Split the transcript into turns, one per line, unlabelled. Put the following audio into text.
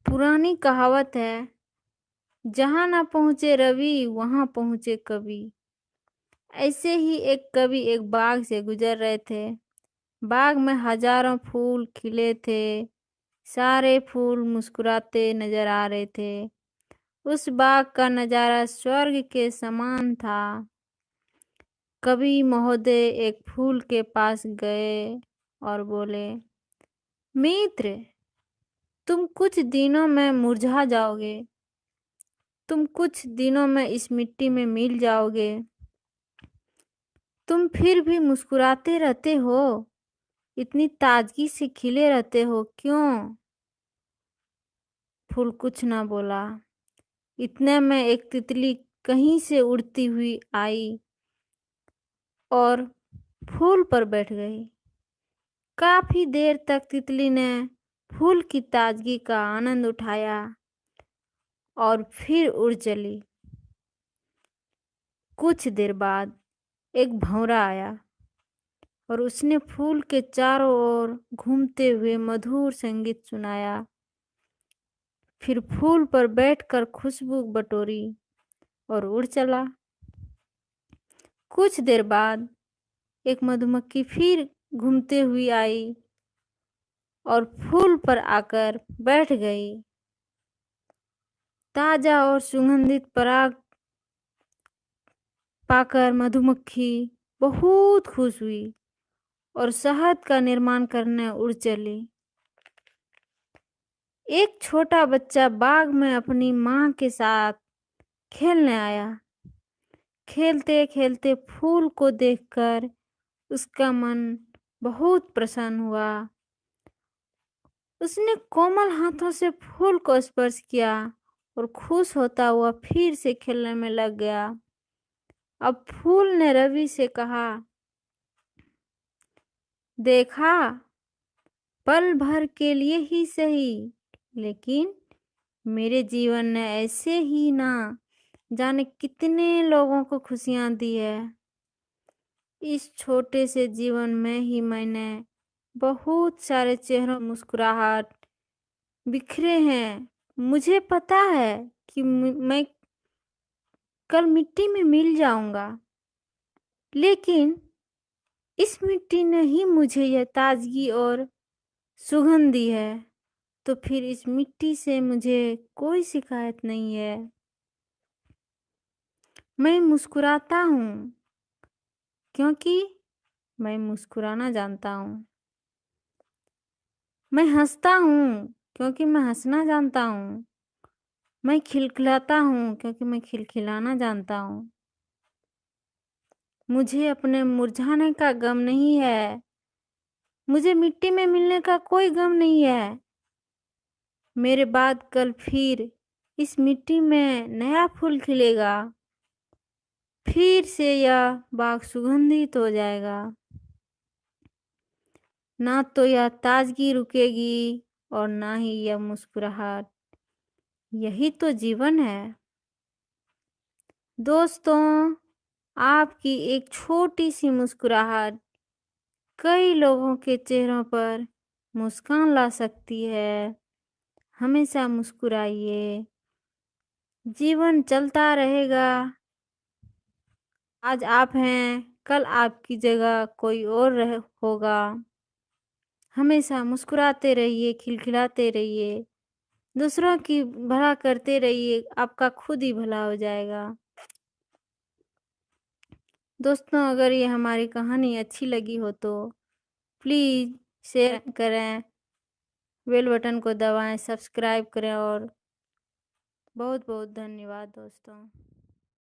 पुरानी कहावत है, जहाँ ना पहुँचे रवि वहाँ पहुँचे कवि। ऐसे ही एक कवि एक बाग से गुजर रहे थे। बाग में हजारों फूल खिले थे। सारे फूल मुस्कुराते नजर आ रहे थे। उस बाग का नजारा स्वर्ग के समान था। कवि महोदय एक फूल के पास गए और बोले, मित्र, तुम कुछ दिनों में मुरझा जाओगे। तुम कुछ दिनों में इस मिट्टी में मिल जाओगे। तुम फिर भी मुस्कुराते रहते हो, इतनी ताजगी से खिले रहते हो क्यों? फूल कुछ ना बोला। इतने में एक तितली कहीं से उड़ती हुई आई और फूल पर बैठ गई। काफी देर तक तितली ने फूल की ताजगी का आनंद उठाया और फिर उड़ चली। कुछ देर बाद एक भंवरा आया और उसने फूल के चारों ओर घूमते हुए मधुर संगीत सुनाया। फिर फूल पर बैठकर खुशबू बटोरी और उड़ चला। कुछ देर बाद एक मधुमक्खी फिर घूमते हुई आई और फूल पर आकर बैठ गई। ताजा और सुगंधित पराग पाकर मधुमक्खी बहुत खुश हुई और शहद का निर्माण करने उड़ चली। एक छोटा बच्चा बाग में अपनी माँ के साथ खेलने आया। खेलते खेलते फूल को देखकर उसका मन बहुत प्रसन्न हुआ। उसने कोमल हाथों से फूल को स्पर्श किया और खुश होता हुआ फिर से खेलने में लग गया। अब फूल ने रवि से कहा, देखा, पल भर के लिए ही सही, लेकिन मेरे जीवन ने ऐसे ही ना जाने कितने लोगों को खुशियां दी है। इस छोटे से जीवन में ही मैंने बहुत सारे चेहरों मुस्कुराहट बिखरे हैं। मुझे पता है कि मैं कल मिट्टी में मिल जाऊंगा, लेकिन इस मिट्टी ने ही मुझे यह ताजगी और सुगंध दी है, तो फिर इस मिट्टी से मुझे कोई शिकायत नहीं है। मैं मुस्कुराता हूँ क्योंकि मैं मुस्कुराना जानता हूँ। मैं हंसता हूँ क्योंकि मैं हंसना जानता हूँ। मैं खिलखिलाता हूँ क्योंकि मैं खिलखिलाना जानता हूँ। मुझे अपने मुरझाने का गम नहीं है। मुझे मिट्टी में मिलने का कोई गम नहीं है। मेरे बाद कल फिर इस मिट्टी में नया फूल खिलेगा। फिर से यह बाग सुगंधित हो जाएगा। ना तो यह ताजगी रुकेगी और ना ही यह मुस्कुराहट। यही तो जीवन है। दोस्तों, आपकी एक छोटी सी मुस्कुराहट कई लोगों के चेहरों पर मुस्कान ला सकती है। हमेशा मुस्कुराइए। जीवन चलता रहेगा। आज आप हैं, कल आपकी जगह कोई और होगा। हमेशा मुस्कुराते रहिए, खिलखिलाते रहिए, दूसरों की भला करते रहिए, आपका खुद ही भला हो जाएगा। दोस्तों, अगर ये हमारी कहानी अच्छी लगी हो तो प्लीज़ शेयर करें, बेल बटन को दबाएं, सब्सक्राइब करें और बहुत बहुत धन्यवाद दोस्तों।